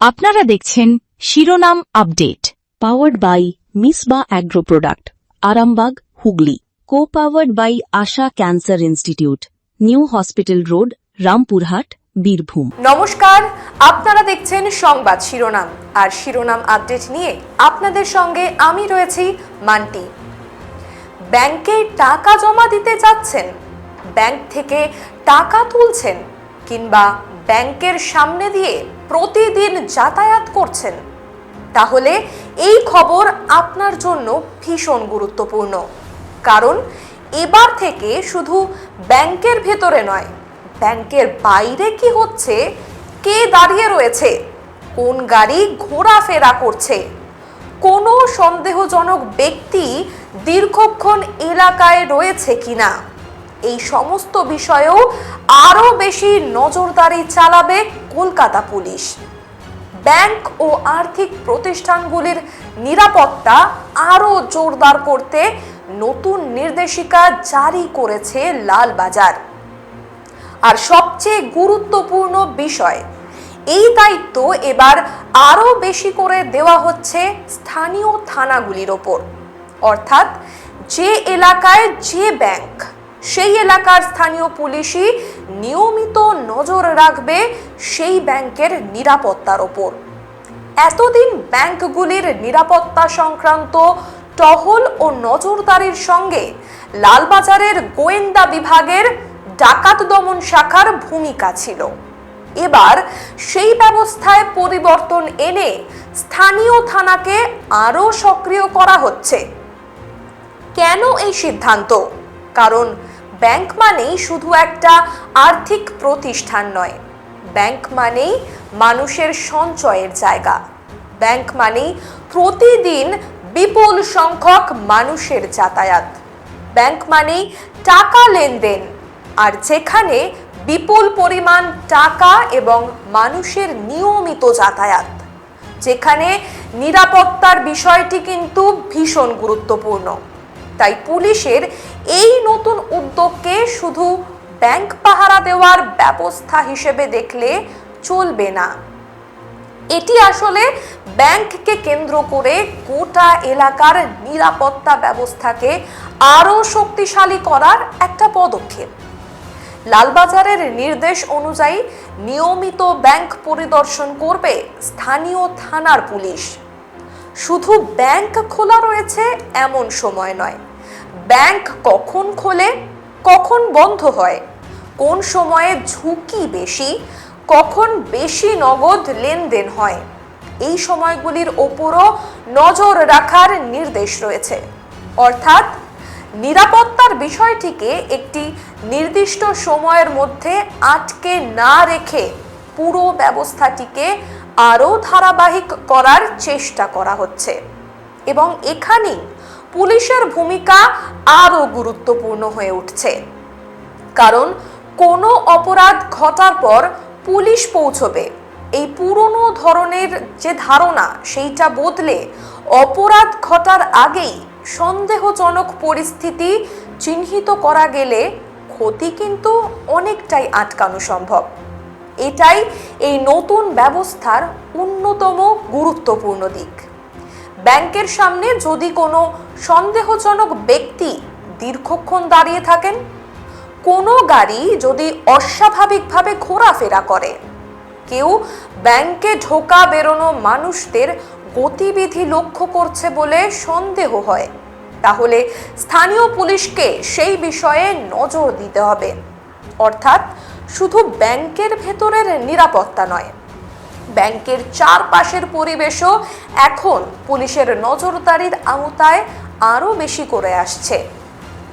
আপনারা দেখছেন শিরোনাম update, powered by Misba agro product, Arambagh, Hooghly. Co powered by Asha cancer institute, new hospital road, Rampurhat, Birbhum. নমস্কার, আপনারা দেখছেন সংবাদ শিরোনাম। আর শিরোনাম আপডেট নিয়ে আপনাদের সঙ্গে আমি রয়েছি মান্টি। ব্যাংকে টাকা জমা দিতে যাচ্ছেন, ব্যাংক থেকে টাকা তুলছেন, কিংবা ব্যাংকের সামনে দিয়ে প্রতিদিন যাতায়াত করছেন, তাহলে এই খবর আপনার জন্য ভীষণ গুরুত্বপূর্ণ। কারণ এবার থেকে শুধু ব্যাংকের ভেতরে নয়, ব্যাংকের বাইরে কি হচ্ছে, কে দাঁড়িয়ে রয়েছে, কোন গাড়ি ঘোরাফেরা করছে, কোনো সন্দেহজনক ব্যক্তি দীর্ঘক্ষণ এলাকায় রয়েছে কিনা, এই সমস্ত বিষয়েও আরও বেশি নজরদারি চালাবে কলকাতা পুলিশ। ব্যাংক ও আর্থিক প্রতিষ্ঠানগুলির নিরাপত্তা আরও জোরদার করতে নতুন নির্দেশিকা জারি করেছে লালবাজার। আর সবচেয়ে গুরুত্বপূর্ণ বিষয়, এই দায়িত্ব এবার আরও বেশি করে দেওয়া হচ্ছে স্থানীয় থানাগুলির ওপর। অর্থাৎ যে এলাকায় যে ব্যাংক, সেই এলাকার স্থানীয় পুলিশই নিয়মিত নজর রাখবে সেই ব্যাংকের নিরাপত্তার ওপর। এতদিন ব্যাংকগুলির নিরাপত্তা সংক্রান্ত টহল ও নজরদারির সঙ্গে লালবাজারের গোয়েন্দা বিভাগের ডাকাত দমন শাখার ভূমিকা ছিল। এবার সেই ব্যবস্থায় পরিবর্তন এনে স্থানীয় থানাকে আরও সক্রিয় করা হচ্ছে। কেন এই সিদ্ধান্ত? কারণ ব্যাংক মানেই শুধু একটা আর্থিক প্রতিষ্ঠান নয়, ব্যাংক মানেই মানুষের সঞ্চয়ের জায়গা, ব্যাংক মানেই প্রতিদিন বিপুল সংখ্যক মানুষের যাতায়াত, ব্যাংক মানেই টাকা লেনদেন। আর যেখানে বিপুল পরিমাণ টাকা এবং মানুষের নিয়মিত যাতায়াত, যেখানে নিরাপত্তার বিষয়টি কিন্তু ভীষণ গুরুত্বপূর্ণ। তাই পুলিশের এই নতুন উদ্যোগকে শুধু ব্যাংক পাহারা দেওয়ার ব্যবস্থা হিসেবে দেখলে চলবে না। এটি আসলে ব্যাংককে কেন্দ্র করে গোটা এলাকার নিরাপত্তা ব্যবস্থাকে আরও শক্তিশালী করার একটা পদক্ষেপ। লালবাজারের নির্দেশ অনুযায়ী নিয়মিত ব্যাংক পরিদর্শন করবে স্থানীয় থানার পুলিশ। শুধু ব্যাংক খোলা রয়েছে এমন সময় নয়, ব্যাংক কখন খোলে, কখন বন্ধ হয়, কোন সময়ে ঝুঁকি বেশি, কখন বেশি নগদ লেনদেন হয়, এই সময়গুলির ওপরও নজর রাখার নির্দেশ রয়েছে। অর্থাৎ নিরাপত্তার বিষয়টিকে একটি নির্দিষ্ট সময়ের মধ্যে আটকে না রেখে পুরো ব্যবস্থাটিকে আরও ধারাবাহিক করার চেষ্টা করা হচ্ছে। এবং এখানেই পুলিশের ভূমিকা আরও গুরুত্বপূর্ণ হয়ে উঠছে। কারণ কোনো অপরাধ ঘটার পর পুলিশ পৌঁছবে, এই পুরনো ধরনের যে ধারণা সেইটা বদলে অপরাধ ঘটার আগেই সন্দেহজনক পরিস্থিতি চিহ্নিত করা গেলে ক্ষতি কিন্তু অনেকটাই আটকানো সম্ভব। এটাই এই নতুন ব্যবস্থার অন্যতম গুরুত্বপূর্ণ দিক। ব্যাংকের সামনে যদি কোনো সন্দেহজনক ব্যক্তি দীর্ঘক্ষণ দাঁড়িয়ে থাকেন, কোনো গাড়ি যদি অস্বাভাবিকভাবে ঘোরাফেরা করে, কেউ ব্যাংকে ঢোকা বেরোনো মানুষদের গতিবিধি লক্ষ্য করছে বলে সন্দেহ হয়, তাহলে স্থানীয় পুলিশকে সেই বিষয়ে নজর দিতে হবে। অর্থাৎ শুধু ব্যাংকের ভেতরের নিরাপত্তা নয়, ব্যাংকের চারপাশের পরিবেশও এখন পুলিশের নজরদারির আওতায় আরও বেশি করে আসছে।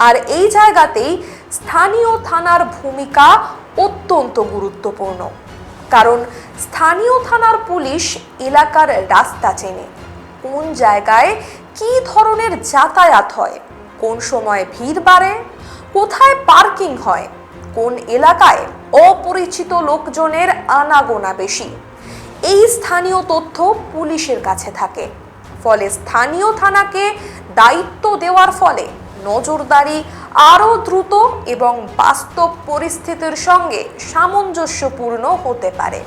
আর এই জায়গাতেই স্থানীয় থানার ভূমিকা অত্যন্ত গুরুত্বপূর্ণ। কারণ স্থানীয় থানার পুলিশ এলাকার রাস্তা চেনে, কোন জায়গায় কী ধরনের যাতায়াত হয়, কোন সময় ভিড় বাড়ে, কোথায় পার্কিং হয়, কোন এলাকায় অপরিচিত লোকজনের আনাগোনা বেশি, এই স্থানীয় তথ্য পুলিশের কাছে থাকে। ফলে স্থানীয় থানাকে দায়িত্ব দেওয়ার ফলে নজরদারি আরও দ্রুত এবং বাস্তব পরিস্থিতির সঙ্গে সামঞ্জস্যপূর্ণ হতে পারে।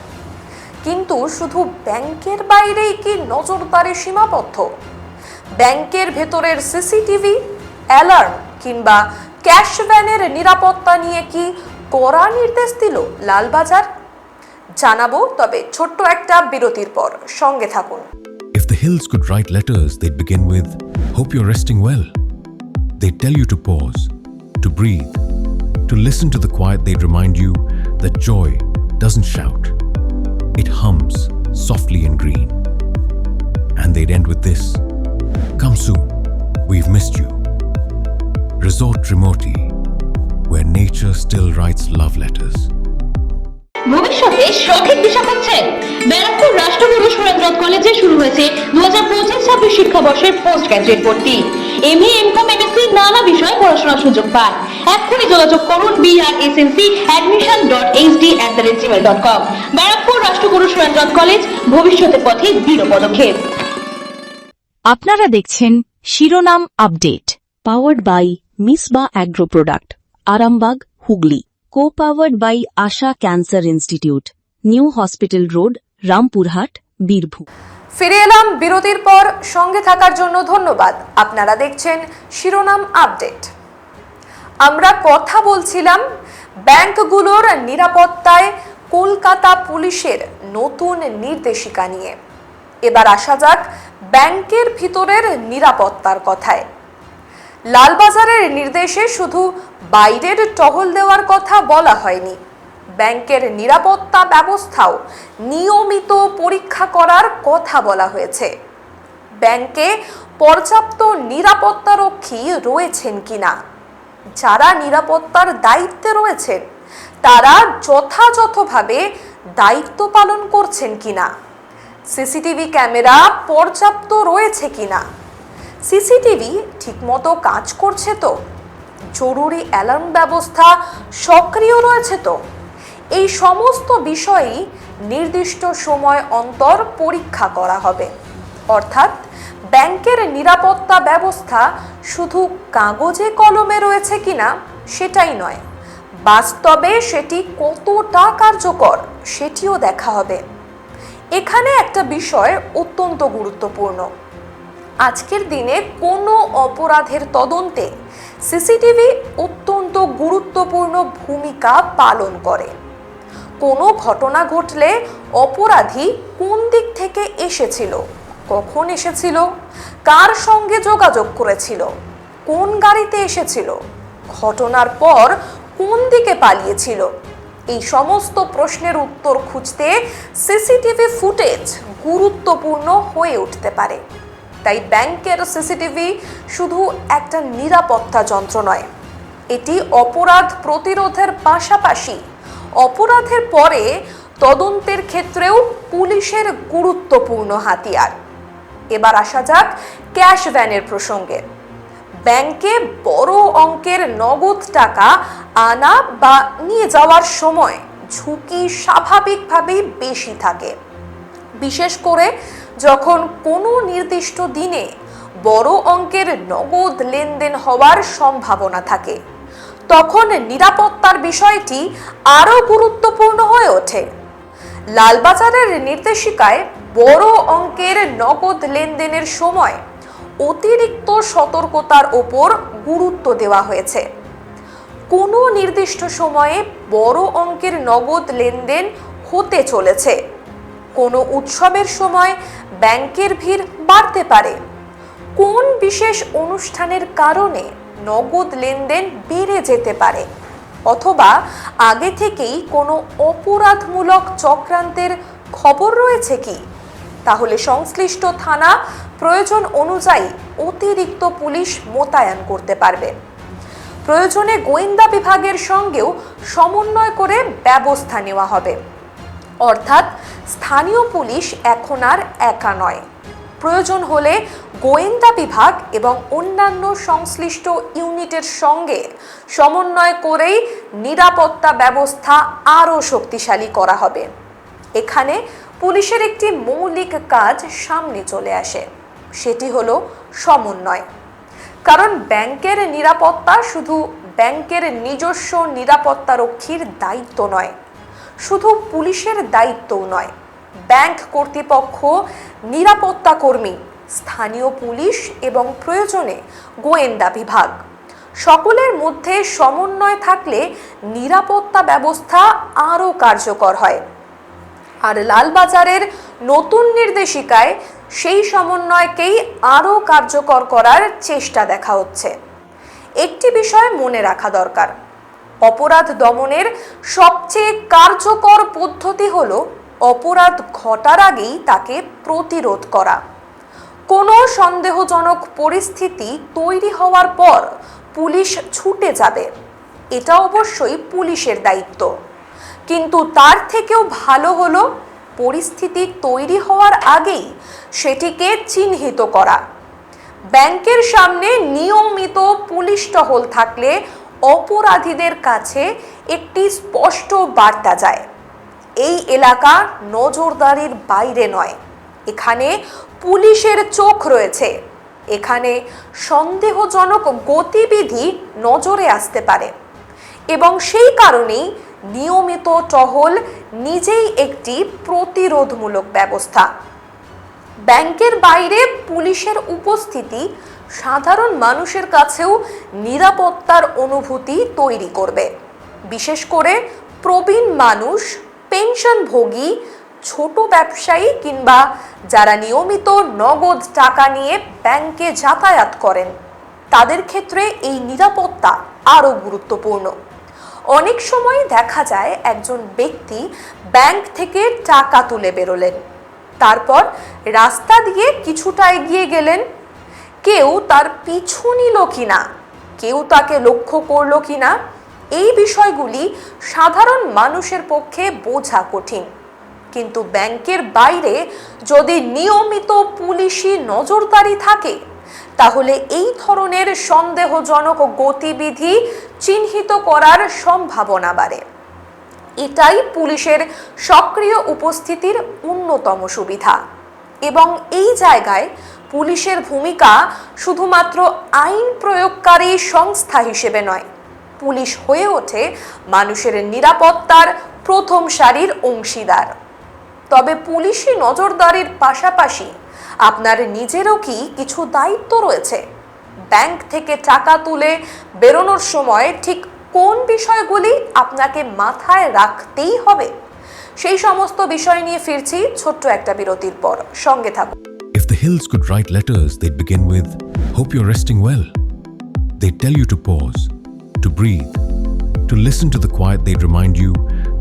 কিন্তু শুধু ব্যাংকের বাইরেই কি নজরদারি সীমাবদ্ধ? ব্যাংকের ভেতরের সিসিটিভি, অ্যালার্ম কিংবা ক্যাশ ভ্যানের নিরাপত্তা নিয়ে কি কড়া নির্দেশ দিল লালবাজার? জানাবো, তবে ছোট্ট একটা বিরতির পর। সঙ্গে থাকুন। If the hills could write letters, they'd begin with, "Hope you're resting well." They'd tell you to pause, to breathe, to listen to the quiet. They'd remind you that joy doesn't shout. It hums softly in green. And they'd end with this, "Come soon, we've missed you." Resort Tremoti, where nature still writes love letters. ভবিষ্যতে সঠিক দিশা পাচ্ছেন? ব্যারাকপুর রাষ্ট্রগুরু সুরেন্দ্রনাথ কলেজে শুরু হয়েছে 2025-26 শিক্ষাবর্ষের post graduate ভর্তি। MA, MCom, MSc নানা বিষয়ে পড়াশোনার সুযোগ পান। এক্ষুনি যোগাযোগ করুন brsnc@admission.hd@gmail.com। ব্যারাকপুর রাষ্ট্রগুরু সুরেন্দ্রনাথ কলেজ, ভবিষ্যতের পথে দৃঢ় পদক্ষেপ। আপনারা দেখছেন শিরোনাম update, powered by Misba agro product, Arambagh, Hooghly. co-powered by Asha Cancer Institute, New Hospital Road, Rampurhat, Birbhum. ফিরে এলাম বিরতির পর। সঙ্গে থাকার জন্য ধন্যবাদ। আপনারা দেখছেন শিরোনাম আপডেট। আমরা কথা বলছিলাম ব্যাংকগুলোর নিরাপত্তায় কলকাতা পুলিশের নতুন নির্দেশিকা নিয়ে। এবার আসা যাক ব্যাংকের ভিতরের নিরাপত্তার কথায়। লালবাজারের নির্দেশে শুধু বাইরের টহল দেওয়ার কথা বলা হয়নি, ব্যাংকের নিরাপত্তা ব্যবস্থাও নিয়মিত পরীক্ষা করার কথা বলা হয়েছে। ব্যাংকে পর্যাপ্ত নিরাপত্তারক্ষী রয়েছেন কিনা, যারা নিরাপত্তার দায়িত্বে রয়েছেন তারা যথাযথভাবে দায়িত্ব পালন করছেন কিনা, সিসিটিভি ক্যামেরা পর্যাপ্ত রয়েছে কিনা, সিসিটিভি ঠিকমতো কাজ করছে তো, জরুরি অ্যালার্ম ব্যবস্থা সক্রিয় রয়েছে তো, এই সমস্ত বিষয়ই নির্দিষ্ট সময় অন্তর পরীক্ষা করা হবে। অর্থাৎ ব্যাংকের নিরাপত্তা ব্যবস্থা শুধু কাগজে কলমে রয়েছে কিনা সেটাই নয়, বাস্তবে সেটি কতটা কার্যকর সেটিও দেখা হবে। এখানে একটা বিষয় অত্যন্ত গুরুত্বপূর্ণ। আজকের দিনে কোনো অপরাধের তদন্তে সিসিটিভি অত্যন্ত গুরুত্বপূর্ণ ভূমিকা পালন করে। কোনো ঘটনা ঘটলে অপরাধী কোন দিক থেকে এসেছিল, কখন এসেছিল, কার সঙ্গে যোগাযোগ করেছিল, কোন গাড়িতে এসেছিল, ঘটনার পর কোন দিকে পালিয়েছিল, এই সমস্ত প্রশ্নের উত্তর খুঁজতে সিসিটিভি ফুটেজ গুরুত্বপূর্ণ হয়ে উঠতে পারে। তাই ব্যাংকের সিসিটিভি শুধু একটা নিরাপত্তা যন্ত্র নয়, এটি অপরাধ প্রতিরোধের পাশাপাশি অপরাধের পরে তদন্তের ক্ষেত্রেও পুলিশের গুরুত্বপূর্ণ হাতিয়ার। এবার আসা যাক ক্যাশ ভ্যানের প্রসঙ্গে। ব্যাংকে বড় অঙ্কের নগদ টাকা আনা বা নিয়ে যাওয়ার সময় ঝুঁকি স্বাভাবিকভাবেই বেশি থাকে, বিশেষ করে যখন কোনো নির্দিষ্ট দিনে বড় অঙ্কের নগদ লেনদেন হওয়ার সম্ভাবনা থাকে। তখন নিরাপত্তার বিষয়টি আরও গুরুত্বপূর্ণ হয়ে ওঠে। লালবাজারের নির্দেশিকায় বড় অঙ্কের নগদ লেনদেনের সময় অতিরিক্ত সতর্কতার ওপর গুরুত্ব দেওয়া হয়েছে। কোনো নির্দিষ্ট সময়ে বড় অঙ্কের নগদ লেনদেন হতে চলেছে, কোনো উৎসবের সময় ব্যাংকের ভিড় বাড়তে পারে, কোন বিশেষ অনুষ্ঠানের কারণে নগদ লেনদেন বেড়ে যেতে পারে, অথবা আগে থেকেই কোনো অপরাধমূলক চক্রান্তের খবর রয়েছে কি, তাহলে সংশ্লিষ্ট থানা প্রয়োজন অনুযায়ী অতিরিক্ত পুলিশ মোতায়েন করতে পারবে। প্রয়োজনে গোয়েন্দা বিভাগের সঙ্গেও সমন্বয় করে ব্যবস্থা নেওয়া হবে। অর্থাৎ স্থানীয় পুলিশ এখন আর একা নয়, প্রয়োজন হলে গোয়েন্দা বিভাগ এবং অন্যান্য সংশ্লিষ্ট ইউনিটের সঙ্গে সমন্বয় করেই নিরাপত্তা ব্যবস্থা আরও শক্তিশালী করা হবে। এখানে পুলিশের একটি মৌলিক কাজ সামনে চলে আসে, সেটি হলো সমন্বয়। কারণ ব্যাংকের নিরাপত্তা শুধু ব্যাংকের নিজস্ব নিরাপত্তারক্ষীর দায়িত্ব নয়, শুধু পুলিশের দায়িত্বও নয়, ব্যাংক কর্তৃপক্ষ, নিরাপত্তা কর্মী, স্থানীয় পুলিশ এবং প্রয়োজনে গোয়েন্দা বিভাগ সকলের মধ্যে সমন্বয় থাকলে নিরাপত্তা ব্যবস্থা আরও কার্যকর হয়। আর লালবাজারের নতুন নির্দেশিকায় সেই সমন্বয়কেই আরও কার্যকর করার চেষ্টা দেখা হচ্ছে। একটি বিষয় মনে রাখা দরকার, অপরাধ দমনের সবচেয়ে কার্যকর পদ্ধতি হলো অপরাধ ঘটার আগেই তাকে প্রতিরোধ করা। কোনো সন্দেহজনক পরিস্থিতি তৈরি হওয়ার পর পুলিশ ছুটে যাবে, এটা অবশ্যই পুলিশের দায়িত্ব, কিন্তু তার থেকেও ভালো হলো পরিস্থিতি তৈরি হওয়ার আগেই সেটিকে চিহ্নিত করা। ব্যাংকের সামনে নিয়মিত পুলিশ টহল থাকলে অপরাধীদের কাছে একটি স্পষ্ট বার্তা যায়, এই এলাকা নজরদারির বাইরে নয়, এখানে পুলিশের চোখ রয়েছে, এখানে সন্দেহজনক গতিবিধি নজরে আসতে পারে। এবং সেই কারণেই নিয়মিত টহল নিজেই একটি প্রতিরোধমূলক ব্যবস্থা। ব্যাংকের বাইরে পুলিশের উপস্থিতি সাধারণ মানুষের কাছেও নিরাপত্তার অনুভূতি তৈরি করবে। বিশেষ করে প্রবীণ মানুষ, পেনশনভোগী, ছোট ব্যবসায়ী কিংবা যারা নিয়মিত নগদ টাকা নিয়ে ব্যাংকে যাতায়াত করেন, তাদের ক্ষেত্রে এই নিরাপত্তা আরও গুরুত্বপূর্ণ। অনেক সময় দেখা যায় একজন ব্যক্তি ব্যাংক থেকে টাকা তুলে বেরোলেন, তারপর রাস্তা দিয়ে কিছুটা এগিয়ে গেলেন, কেউ তার পিছু নিল কিনা, কেউ তাকে লক্ষ্য করলো কিনা, এই বিষয়গুলি সাধারণ মানুষের পক্ষে বোঝা কঠিন। কিন্তু ব্যাংকের বাইরে যদি নিয়মিত পুলিশি নজরদারি থাকে, তাহলে এই ধরনের সন্দেহজনক গতিবিধি চিহ্নিত করার সম্ভাবনা বাড়ে। এটাই পুলিশের সক্রিয় উপস্থিতির অন্যতম সুবিধা। এবং এই জায়গায় পুলিশের ভূমিকা শুধুমাত্র আইন প্রয়োগকারী সংস্থা হিসেবে নয়, পুলিশ হয়ে ওঠে মানুষের নিরাপত্তার প্রথম সারির অংশীদার। তবে পুলিশি নজরদারির পাশাপাশি আপনার নিজেরও কি কিছু দায়িত্ব রয়েছে? ব্যাংক থেকে টাকা তুলে বেরোনোর সময় ঠিক কোন বিষয়গুলি আপনাকে মাথায় রাখতেই হবে, সেই সমস্ত বিষয় নিয়ে ফিরছি ছোট্ট একটা বিরতির পর। সঙ্গে থাকুন। If the hills could write letters, they'd begin with, "Hope you're resting well." They'd tell you to pause, to breathe, to listen to the quiet. They'd remind you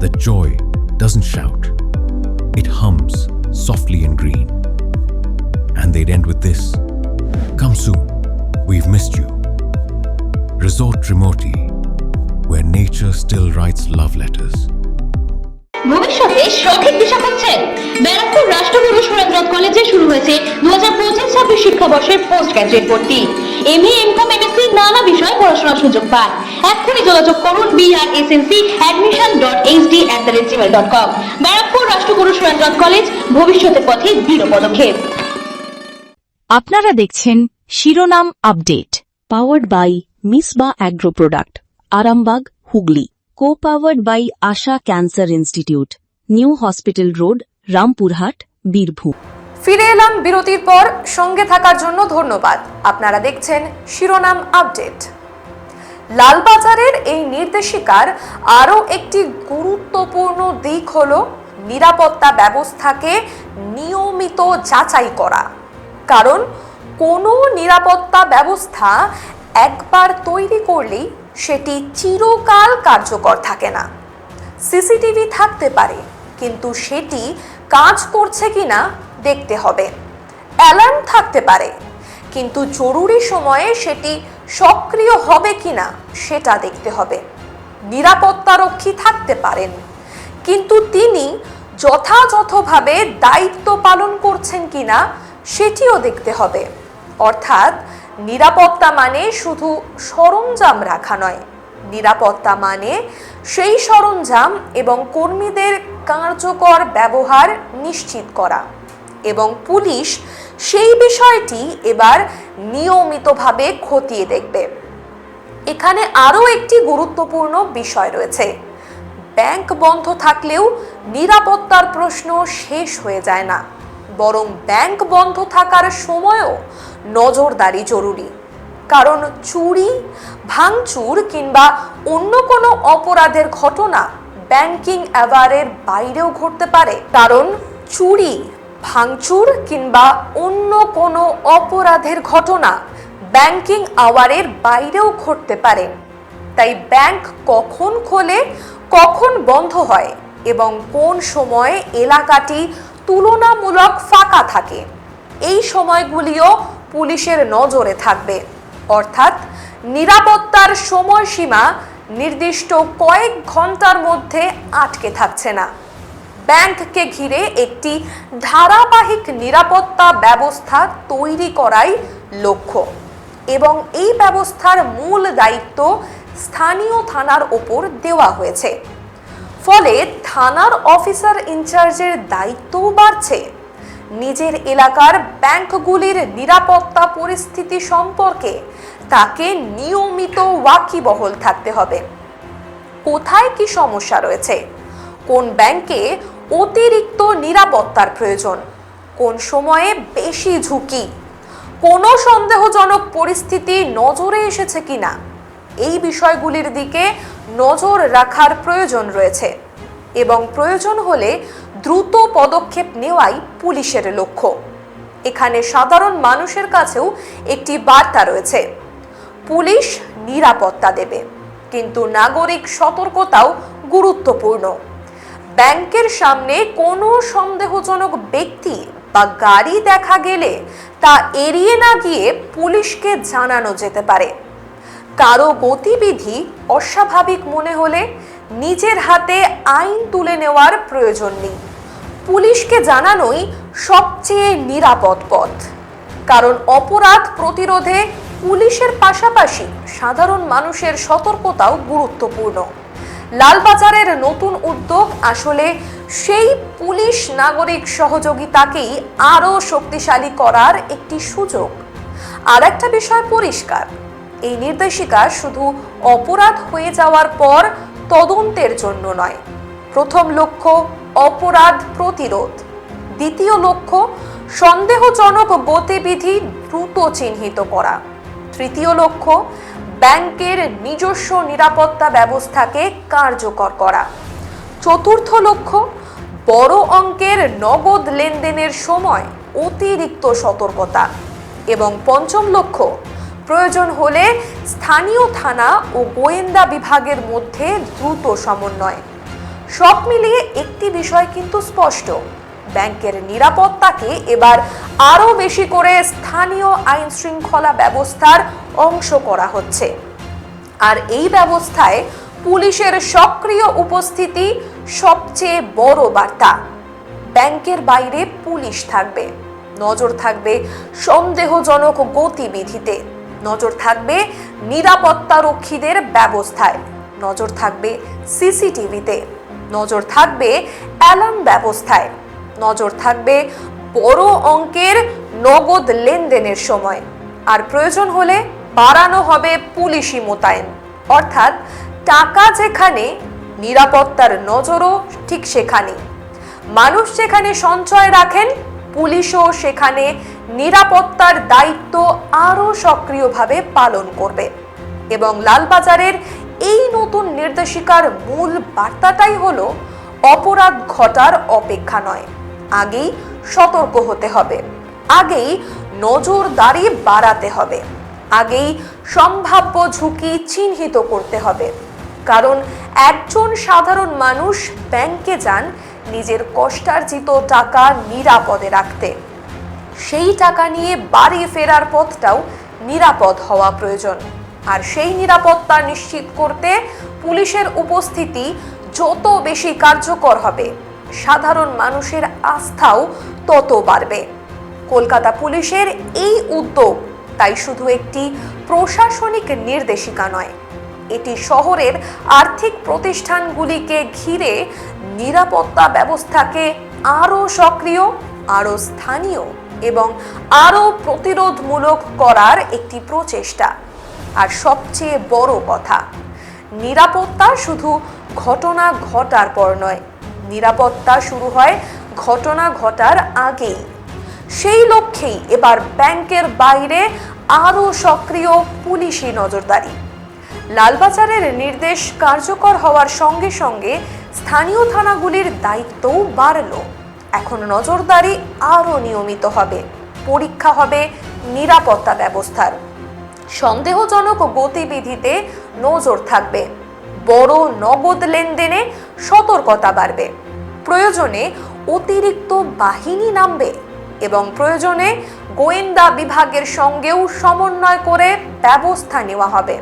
that joy doesn't shout. It hums softly in green. And they'd end with this, "Come soon, we've missed you." Resort Remoti, where nature still writes love letters. ভবিষ্যতে সঠিক দিশা পাচ্ছেন? ব্যারাকপুর রাষ্ট্রগুরু সুরেন্দ্রনাথ কলেজে শুরু হয়েছে 2025-26 শিক্ষাবর্ষের post graduate ভর্তি। MA, MCom, MSc নানা বিষয়ে পড়াশোনার সুযোগ পান। এখনই যোগাযোগ করুন brsnc@admission.hd@gmail.com। ব্যারাকপুর রাষ্ট্রগুরু সুরেন্দ্রনাথ কলেজ, ভবিষ্যতের পথে দৃঢ় পদক্ষেপ। আপনারা দেখছেন শিরোনাম update, powered by Misba agro product, Arambagh, Hooghly. Co-powered by Asha Cancer Institute, New Hospital Road, Rampurhat, Birbhum. ফিরে এলাম বিরতির পর। সঙ্গে থাকার জন্য ধন্যবাদ। আপনারা দেখছেন শিরোনাম আপডেট। লালবাজারের এই নির্দেশিকার আরও একটি গুরুত্বপূর্ণ দিক হল নিরাপত্তা ব্যবস্থাকে নিয়মিত যাচাই করা। কারণ কোনো নিরাপত্তা ব্যবস্থা একবার তৈরি করলেই সেটি চিরকাল কার্যকর থাকে না। সিসিটিভি থাকতে পারে, কিন্তু সেটি কাজ করছে কিনা দেখতে হবে। অ্যালার্ম থাকতে পারে, কিন্তু জরুরি সময়ে সেটি সক্রিয় হবে কিনা সেটা দেখতে হবে। নিরাপত্তারক্ষী থাকতে পারেন, কিন্তু তিনি যথাযথভাবে দায়িত্ব পালন করছেন কিনা সেটিও দেখতে হবে। অর্থাৎ নিরাপত্তা মানে শুধু সরঞ্জাম রাখা নয়, নিরাপত্তা মানে সেই সরঞ্জাম এবং কর্মীদের কার্যকর ব্যবহার নিশ্চিত করা। এবং পুলিশ সেই বিষয়টি এবার নিয়মিতভাবে খতিয়ে দেখবে। এখানে আরও একটি গুরুত্বপূর্ণ বিষয় রয়েছে, ব্যাংক বন্ধ থাকলেও নিরাপত্তার প্রশ্ন শেষ হয়ে যায় না, বরং ব্যাংক বন্ধ থাকার সময়ও নজরদারি জরুরি। কারণ চুরি, ভাঙচুর কিংবা অন্য কোনো অপরাধের ঘটনা ব্যাংকিং আওয়ারের বাইরেও ঘটতে পারে। কারণ চুরি, ভাঙচুর কিংবা অন্য কোনো অপরাধের ঘটনা ব্যাংকিং আওয়ারের বাইরেও ঘটতে পারে। তাই ব্যাংক কখন খোলে, কখন বন্ধ হয় এবং কোন সময়ে এলাকাটি তুলনামূলক ফাঁকা থাকে, এই সময়গুলিও পুলিশের নজরে থাকবে। অর্থাৎ নিরাপত্তার সময়সীমা নির্দিষ্ট কয়েক ঘন্টার মধ্যে আটকে থাকছে না। ব্যাংককে ঘিরে একটি ধারাবাহিক নিরাপত্তা ব্যবস্থা তৈরি করাই লক্ষ্য এবং এই ব্যবস্থার মূল দায়িত্ব স্থানীয় থানার ওপর দেওয়া হয়েছে। ফলে থানার অফিসার ইনচার্জের দায়িত্বও বাড়ছে। নিজের এলাকার ব্যাংকগুলির নিরাপত্তা পরিস্থিতি সম্পর্কে তাকে নিয়মিত ওয়াকিবহল থাকতে হবে। কোথায় কি সমস্যা রয়েছে, কোন ব্যাংকে অতিরিক্ত নিরাপত্তার প্রয়োজন, কোন সময়ে বেশি ঝুঁকি, কোনো সন্দেহজনক পরিস্থিতি নজরে এসেছে কিনা, এই বিষয়গুলির দিকে নজর রাখার প্রয়োজন রয়েছে এবং প্রয়োজন হলে দ্রুত পদক্ষেপ নেওয়াই পুলিশের লক্ষ্য। এখানে সাধারণ মানুষের কাছেও একটি বার্তা রয়েছে। পুলিশ নিরাপত্তা দেবে, কিন্তু নাগরিক সতর্কতাও গুরুত্বপূর্ণ। ব্যাংকের সামনে কোনো সন্দেহজনক ব্যক্তি বা গাড়ি দেখা গেলে তা এড়িয়ে না গিয়ে পুলিশকে জানানো যেতে পারে। কারো গতিবিধি অস্বাভাবিক মনে হলে নিজের হাতে আইন তুলে নেওয়ার প্রয়োজন নেই। পুলিশকে জানানোই সবচেয়ে নিরাপদ পথ। কারণ অপরাধ প্রতিরোধে পুলিশের পাশাপাশি সাধারণ মানুষের সতর্কতাও গুরুত্বপূর্ণ। লালবাজারের নতুন উদ্যোগ আসলে সেই পুলিশ নাগরিক সহযোগিতাকেই আরও শক্তিশালী করার একটি সুযোগ। আর একটা বিষয় পরিষ্কার, এই নির্দেশিকা শুধু অপরাধ হয়ে যাওয়ার পর তদন্তের জন্য নয়। প্রথম লক্ষ্য অপরাধ প্রতিরোধ, দ্বিতীয় লক্ষ্য সন্দেহজনক গতিবিধি দ্রুত চিহ্নিত করা, তৃতীয় লক্ষ্য ব্যাংকের নিজস্ব নিরাপত্তা ব্যবস্থাকে কার্যকর করা, চতুর্থ লক্ষ্য বড় অঙ্কের নগদ লেনদেনের সময় অতিরিক্ত সতর্কতা এবং পঞ্চম লক্ষ্য প্রয়োজন হলে স্থানীয় থানা ও গোয়েন্দা বিভাগের মধ্যে দ্রুত সমন্বয়। সব মিলিয়ে একটি বিষয় কিন্তু স্পষ্ট, ব্যাংকের নিরাপত্তাকে এবার আরও বেশি করে স্থানীয় আইন শৃঙ্খলা ব্যবস্থার অংশ করা হচ্ছে। আর এই ব্যবস্থায় পুলিশের সক্রিয় উপস্থিতি সবচেয়ে বড় বার্তা। ব্যাংকের বাইরে পুলিশ থাকবে, নজর থাকবে সন্দেহজনক গতিবিধিতে, নজর থাকবে নিরাপত্তা রক্ষীদের ব্যবস্থায়, নজর থাকবে সিসিটিভিতে, নজর থাকবে অ্যালার্ম ব্যবস্থায়, নজর থাকবে বড় অঙ্কের নগদ লেনদেনের সময়। আর প্রয়োজন হলে বাড়ানো হবে পুলিশি মোতায়েন। অর্থাৎ টাকা যেখানে, নিরাপত্তার নজরও ঠিক সেখানে। মানুষ যেখানে সঞ্চয় রাখেন, পুলিশও সেখানে নিরাপত্তার দায়িত্ব আরও সক্রিয়ভাবে পালন করবে। এবং লালবাজারের এই নতুন নির্দেশিকার মূল বার্তাটাই হলো অপরাধ ঘটার অপেক্ষা নয়, আগেই সতর্ক হতে হবে, আগেই নজরদারি বাড়াতে হবে, আগেই সম্ভাব্য ঝুঁকি চিহ্নিত করতে হবে। কারণ একজন সাধারণ মানুষ ব্যাংকে যান নিজের কষ্টার্জিত টাকা নিরাপদে রাখতে। সেই টাকা নিয়ে বাড়ি ফেরার পথটাও নিরাপদ হওয়া প্রয়োজন। আর সেই নিরাপত্তা নিশ্চিত করতে পুলিশের উপস্থিতি যত বেশি কার্যকর হবে, সাধারণ মানুষের আস্থাও তত বাড়বে। কলকাতা পুলিশের এই উদ্যোগ তাই শুধু একটি প্রশাসনিক নির্দেশিকা নয়, এটি শহরের আর্থিক প্রতিষ্ঠানগুলিকে ঘিরে নিরাপত্তা ব্যবস্থাকে আরও সক্রিয়, আরও স্থানীয় এবং আরও প্রতিরোধমূলক করার একটি প্রচেষ্টা। আর সবচেয়ে বড় কথা, নিরাপত্তা শুধু ঘটনা ঘটার পর নয়, নিরাপত্তা শুরু হয় ঘটনা ঘটার আগেই। সেই লক্ষ্যেই এবার ব্যাংকের বাইরে আরও সক্রিয় পুলিশি নজরদারি। লালবাজারের নির্দেশ কার্যকর হওয়ার সঙ্গে সঙ্গে স্থানীয় থানাগুলির দায়িত্বও বাড়ল। এখন নজরদারি আরও নিয়মিত হবে, পরীক্ষা হবে নিরাপত্তা ব্যবস্থার, সন্দেহজনক গতিবিধিতে নজর থাকবে, বড় নগদ লেনদেনে সতর্কতা বাড়বে, প্রয়োজনে অতিরিক্ত বাহিনী নামবে এবং প্রয়োজনে গোয়েন্দা বিভাগের সঙ্গেও সমন্বয় করে ব্যবস্থা নেওয়া হবে।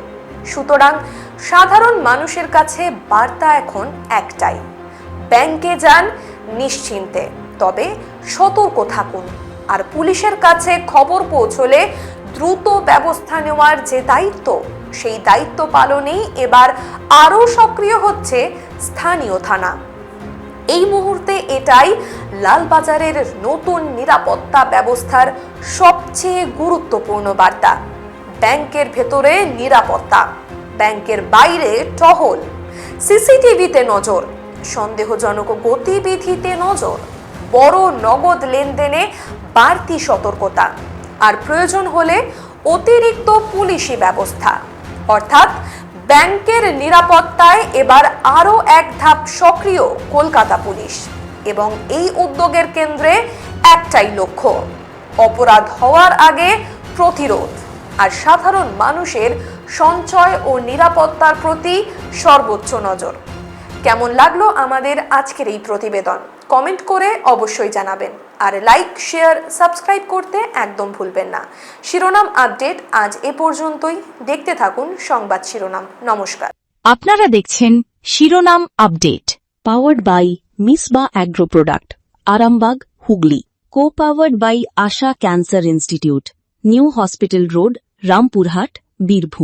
সুতরাং সাধারণ মানুষের কাছে বার্তা এখন একটাই, ব্যাংকে যান নিশ্চিন্তে, তবে সতর্ক থাকুন। আর পুলিশের কাছে খবর পৌঁছলে দ্রুত ব্যবস্থা নেওয়ার যে দায়িত্ব, সেই দায়িত্ব পালনেই এবার আরও সক্রিয় হচ্ছে স্থানীয় থানা। এই মুহূর্তে এটাই লালবাজারের নতুন নিরাপত্তা ব্যবস্থার সবচেয়ে গুরুত্বপূর্ণ বার্তা। ব্যাংকের ভেতরে নিরাপত্তা, ব্যাংকের বাইরে টহল, সিসিটিভিতে নজর, সন্দেহজনক গতিবিধিতে নজর, বড় নগদ লেনদেনে বাড়তি সতর্কতা, আর প্রয়োজন হলে অতিরিক্ত পুলিশি ব্যবস্থা। অর্থাৎ ব্যাংকের নিরাপত্তায় এবার আরও এক ধাপ সক্রিয় কলকাতা পুলিশ। এবং এই উদ্যোগের কেন্দ্রে একটাই লক্ষ্য, অপরাধ হওয়ার আগে প্রতিরোধ আর সাধারণ মানুষের সঞ্চয় ও নিরাপত্তার প্রতি সর্বোচ্চ নজর। কেমন লাগলো আমাদের আজকের এই প্রতিবেদন? কমেন্ট করে অবশ্যই জানাবেন, আর লাইক, শেয়ার, সাবস্ক্রাইব করতে একদম ভুলবেন না। শিরোনাম আপডেট আজ এ পর্যন্তই। দেখতে থাকুন সংবাদ শিরোনাম। নমস্কার। আপনারা দেখছেন শিরোনাম update, powered by Misba agro product, Arambagh, Hooghly. Co powered by Asha cancer institute, new hospital road, Rampurhat, Birbhum.